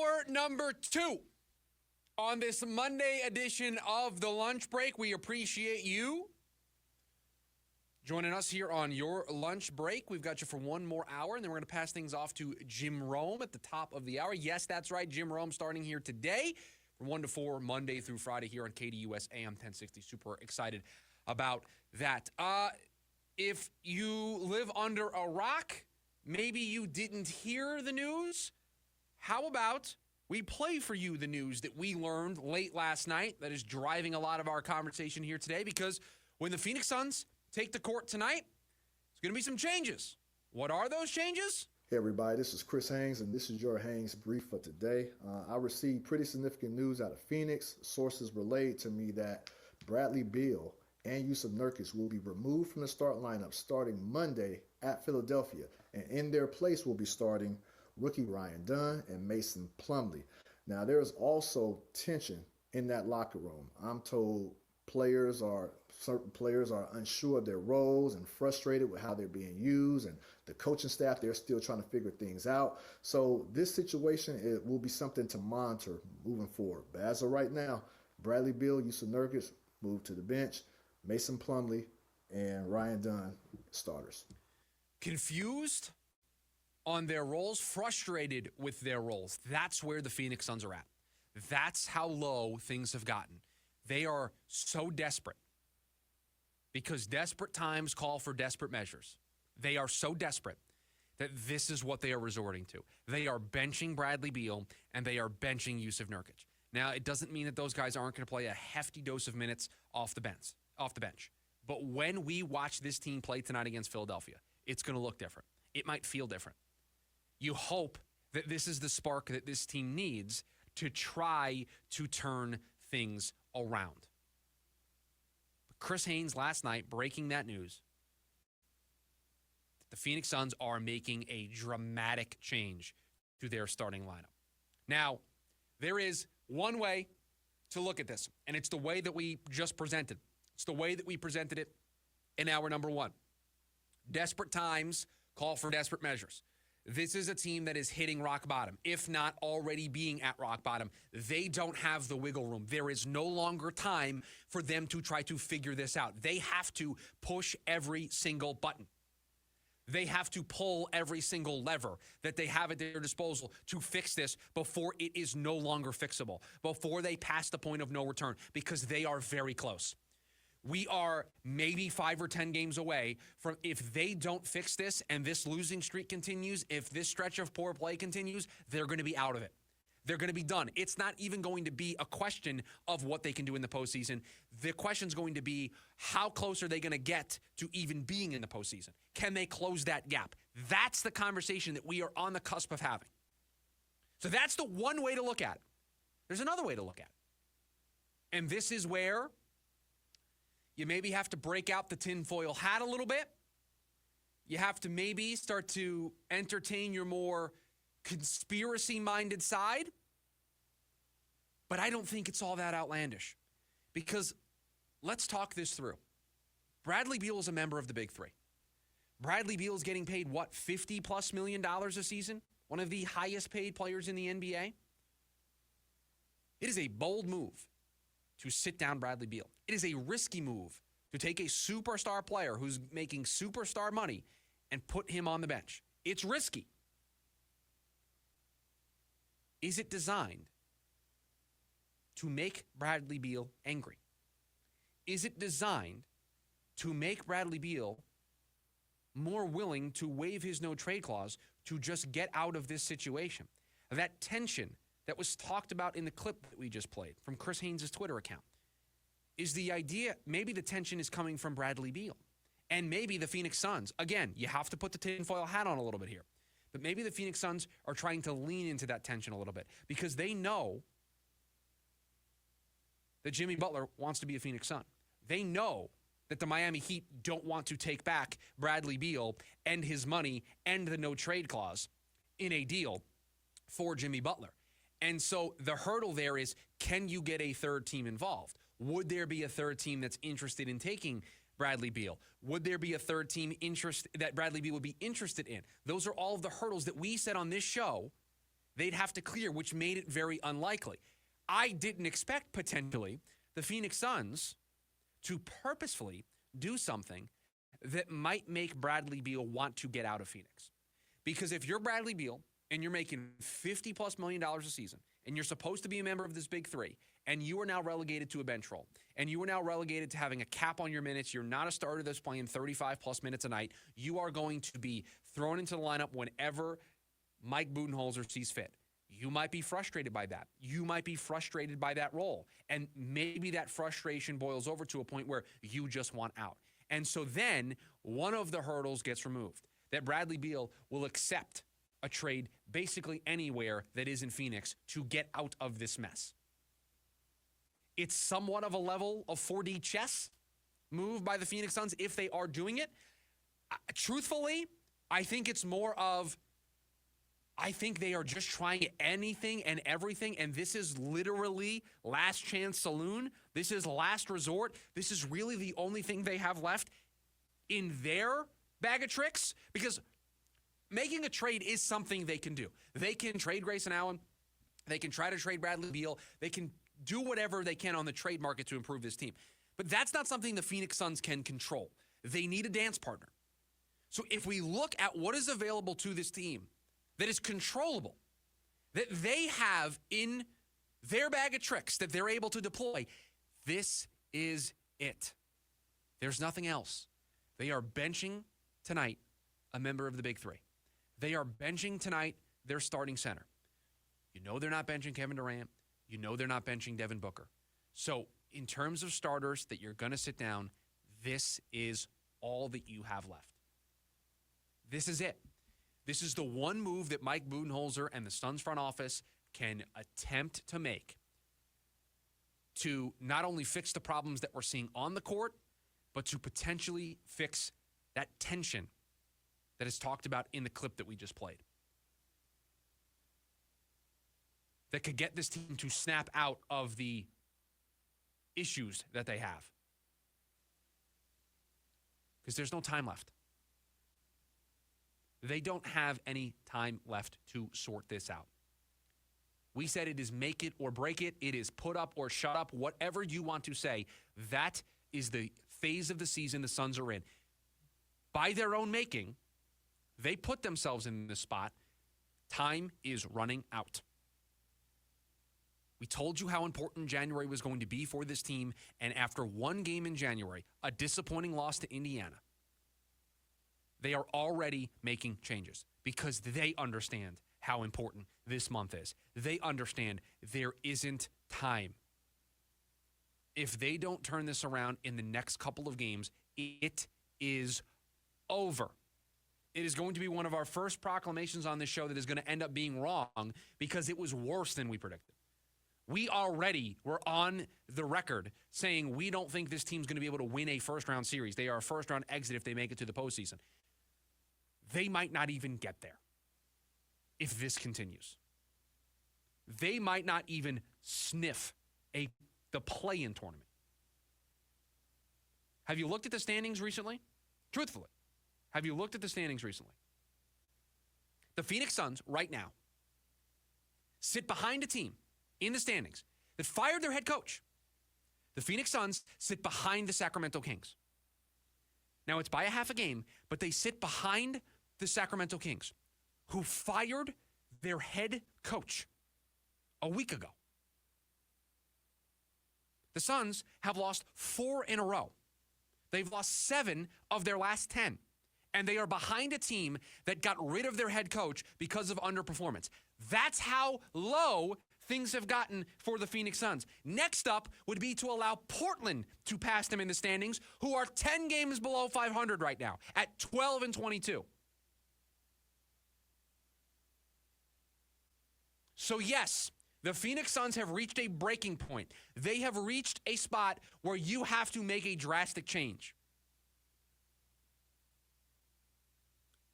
Hour number 2 on this Monday edition of The Lunch Break. We appreciate you joining us here on your lunch break. We've got you for one more hour, and then we're going to pass things off to Jim Rome at the top of the hour. Yes, that's right. Jim Rome starting here today from 1 to 4, Monday through Friday here on KDUS AM 1060. Super excited about that. If you live under a rock, maybe you didn't hear the news. How about we play for you the news that we learned late last night that is driving a lot of our conversation here today? Because when the Phoenix Suns take the court tonight, there's going to be some changes. What are those changes? Hey everybody, this is Chris Haynes, and this is your Haynes Brief for today. I received pretty significant news out of Phoenix. Sources relayed to me that Bradley Beal and Yusuf Nurkic will be removed from the start lineup starting Monday at Philadelphia, and in their place will be starting rookie Ryan Dunn and Mason Plumlee. Now, there's also tension in that locker room. I'm told certain players are unsure of their roles and frustrated with how they're being used, and the coaching staff, they're still trying to figure things out. So this situation, it will be something to monitor moving forward. But as of right now, Bradley Beal, Yusuf Nurkic moved to the bench, Mason Plumlee and Ryan Dunn starters. Confused on their roles, frustrated with their roles. That's where the Phoenix Suns are at. That's how low things have gotten. They are so desperate because desperate times call for desperate measures. They are so desperate that this is what they are resorting to. They are benching Bradley Beal and they are benching Yusuf Nurkic. Now, it doesn't mean that those guys aren't going to play a hefty dose of minutes off the bench. But when we watch this team play tonight against Philadelphia, it's going to look different. It might feel different. You hope that this is the spark that this team needs to try to turn things around. But Chris Haynes last night breaking that news. The Phoenix Suns are making a dramatic change to their starting lineup. Now, there is one way to look at this, and it's the way that we just presented. It's the way that we presented it in hour number 1. Desperate times call for desperate measures. This is a team that is hitting rock bottom, if not already being at rock bottom. They don't have the wiggle room. There is no longer time for them to try to figure this out. They have to push every single button. They have to pull every single lever that they have at their disposal to fix this before it is no longer fixable, before they pass the point of no return, because they are very close. We are maybe 5 or 10 games away from, if they don't fix this and this losing streak continues, if this stretch of poor play continues, they're going to be out of it. They're going to be done. It's not even going to be a question of what they can do in the postseason. The question is going to be, how close are they going to get to even being in the postseason? Can they close that gap? That's the conversation that we are on the cusp of having. So that's the one way to look at it. There's another way to look at it. And this is where you maybe have to break out the tinfoil hat a little bit. You have to maybe start to entertain your more conspiracy-minded side. But I don't think it's all that outlandish. Because let's talk this through. Bradley Beal is a member of the Big Three. Bradley Beal is getting paid, what, $50+ million a season? One of the highest paid players in the NBA. It is a bold move to sit down Bradley Beal. It is a risky move to take a superstar player who's making superstar money and put him on the bench. It's risky. Is it designed to make Bradley Beal angry? Is it designed to make Bradley Beal more willing to waive his no-trade clause to just get out of this situation? That tension that was talked about in the clip that we just played from Chris Haynes' Twitter account is the idea, maybe the tension is coming from Bradley Beal. And maybe the Phoenix Suns, again, you have to put the tinfoil hat on a little bit here, but maybe the Phoenix Suns are trying to lean into that tension a little bit because they know that Jimmy Butler wants to be a Phoenix Sun. They know that the Miami Heat don't want to take back Bradley Beal and his money and the no-trade clause in a deal for Jimmy Butler. And so the hurdle there is, can you get a third team involved? Would there be a third team that's interested in taking Bradley Beal? Would there be a third team interest that Bradley Beal would be interested in? Those are all of the hurdles that we said on this show they'd have to clear, which made it very unlikely. I didn't expect potentially the Phoenix Suns to purposefully do something that might make Bradley Beal want to get out of Phoenix. Because if you're Bradley Beal and you're making $50+ million a season, and you're supposed to be a member of this big three, and you are now relegated to a bench role, and you are now relegated to having a cap on your minutes, you're not a starter that's playing 35+ minutes a night, you are going to be thrown into the lineup whenever Mike Budenholzer sees fit. You might be frustrated by that. You might be frustrated by that role. And maybe that frustration boils over to a point where you just want out. And so then one of the hurdles gets removed, that Bradley Beal will accept a trade basically anywhere that is in Phoenix to get out of this mess. It's somewhat of a level of 4D chess move by the Phoenix Suns if they are doing it. Truthfully, I think it's more of, I think they are just trying anything and everything, and this is literally last chance saloon. This is last resort. This is really the only thing they have left in their bag of tricks, because making a trade is something they can do. They can trade Grayson Allen. They can try to trade Bradley Beal. They can do whatever they can on the trade market to improve this team. But that's not something the Phoenix Suns can control. They need a dance partner. So if we look at what is available to this team that is controllable, that they have in their bag of tricks that they're able to deploy, this is it. There's nothing else. They are benching tonight a member of the Big Three. They are benching tonight their starting center. You know they're not benching Kevin Durant. You know they're not benching Devin Booker. So in terms of starters that you're going to sit down, this is all that you have left. This is it. This is the one move that Mike Budenholzer and the Suns front office can attempt to make to not only fix the problems that we're seeing on the court, but to potentially fix that tension that is talked about in the clip that we just played. That could get this team to snap out of the issues that they have. Because there's no time left. They don't have any time left to sort this out. We said it is make it or break it. It is put up or shut up, whatever you want to say. That is the phase of the season the Suns are in. By their own making, they put themselves in this spot. Time is running out. We told you how important January was going to be for this team, and after one game in January, a disappointing loss to Indiana, they are already making changes because they understand how important this month is. They understand there isn't time. If they don't turn this around in the next couple of games, it is over. It is going to be one of our first proclamations on this show that is going to end up being wrong because it was worse than we predicted. We already were on the record saying we don't think this team's going to be able to win a first-round series. They are a first-round exit if they make it to the postseason. They might not even get there if this continues. They might not even sniff the play-in tournament. Have you looked at the standings recently? Truthfully, have you looked at the standings recently? The Phoenix Suns right now sit behind a team in the standings that fired their head coach. The Phoenix Suns sit behind the Sacramento Kings. Now, it's by a half a game, but they sit behind the Sacramento Kings, who fired their head coach a week ago. The Suns have lost 4 in a row. They've lost 7 of their last 10. And they are behind a team that got rid of their head coach because of underperformance. That's how low things have gotten for the Phoenix Suns. Next up would be to allow Portland to pass them in the standings, who are 10 games below 500 right now at 12-22. So yes, the Phoenix Suns have reached a breaking point. They have reached a spot where you have to make a drastic change.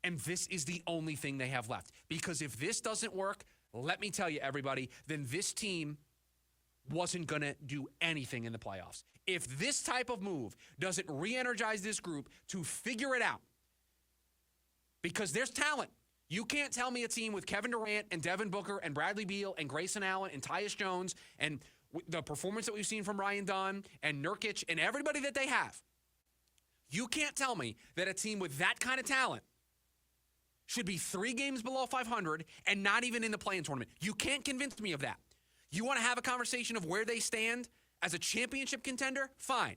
And this is the only thing they have left. Because if this doesn't work, let me tell you, everybody, then this team wasn't going to do anything in the playoffs. If this type of move doesn't re-energize this group to figure it out, because there's talent. You can't tell me a team with Kevin Durant and Devin Booker and Bradley Beal and Grayson Allen and Tyus Jones and the performance that we've seen from Ryan Dunn and Nurkic and everybody that they have. You can't tell me that a team with that kind of talent should be 3 games below 500 and not even in the play-in tournament. You can't convince me of that. You want to have a conversation of where they stand as a championship contender? Fine.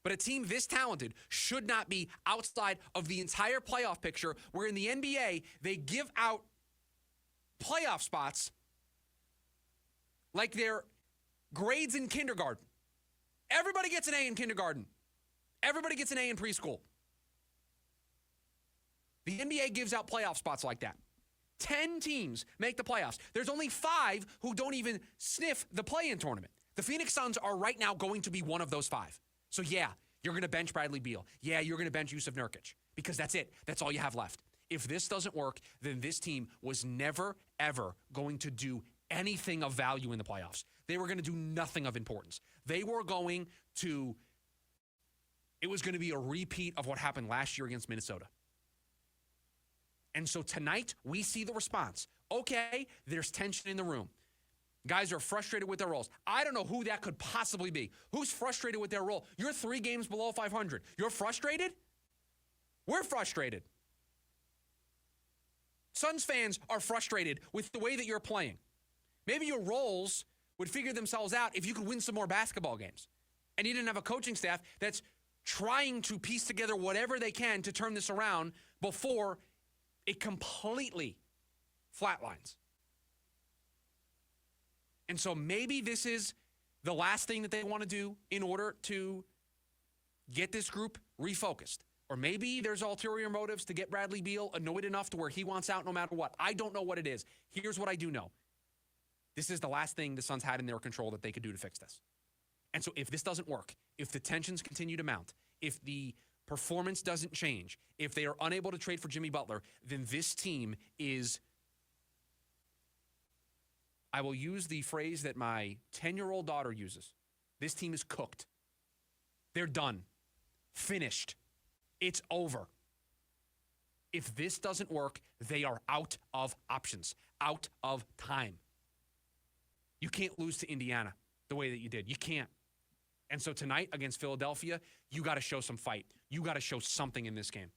But a team this talented should not be outside of the entire playoff picture, where in the NBA, they give out playoff spots like they're grades in kindergarten. Everybody gets an A in kindergarten. Everybody gets an A in preschool. The NBA gives out playoff spots like that. 10 teams make the playoffs. There's only 5 who don't even sniff the play-in tournament. The Phoenix Suns are right now going to be one of those 5. So yeah, you're going to bench Bradley Beal. Yeah, you're going to bench Yusuf Nurkic because that's it. That's all you have left. If this doesn't work, then this team was never, ever going to do anything of value in the playoffs. They were going to do nothing of importance. It was going to be a repeat of what happened last year against Minnesota. And so tonight, we see the response. Okay, there's tension in the room. Guys are frustrated with their roles. I don't know who that could possibly be. Who's frustrated with their role? You're 3 games below 500. You're frustrated? We're frustrated. Suns fans are frustrated with the way that you're playing. Maybe your roles would figure themselves out if you could win some more basketball games. And you didn't have a coaching staff that's trying to piece together whatever they can to turn this around before it completely flatlines. And so maybe this is the last thing that they want to do in order to get this group refocused. Or maybe there's ulterior motives to get Bradley Beal annoyed enough to where he wants out no matter what. I don't know what it is. Here's what I do know. This is the last thing the Suns had in their control that they could do to fix this. And so if this doesn't work, if the tensions continue to mount, if the performance doesn't change, if they are unable to trade for Jimmy Butler, then this team is, I will use the phrase that my 10-year-old daughter uses. This team is cooked. They're done. Finished. It's over. If this doesn't work, they are out of options, out of time. You can't lose to Indiana the way that you did. You can't. And so tonight against Philadelphia, you got to show some fight. You got to show something in this game.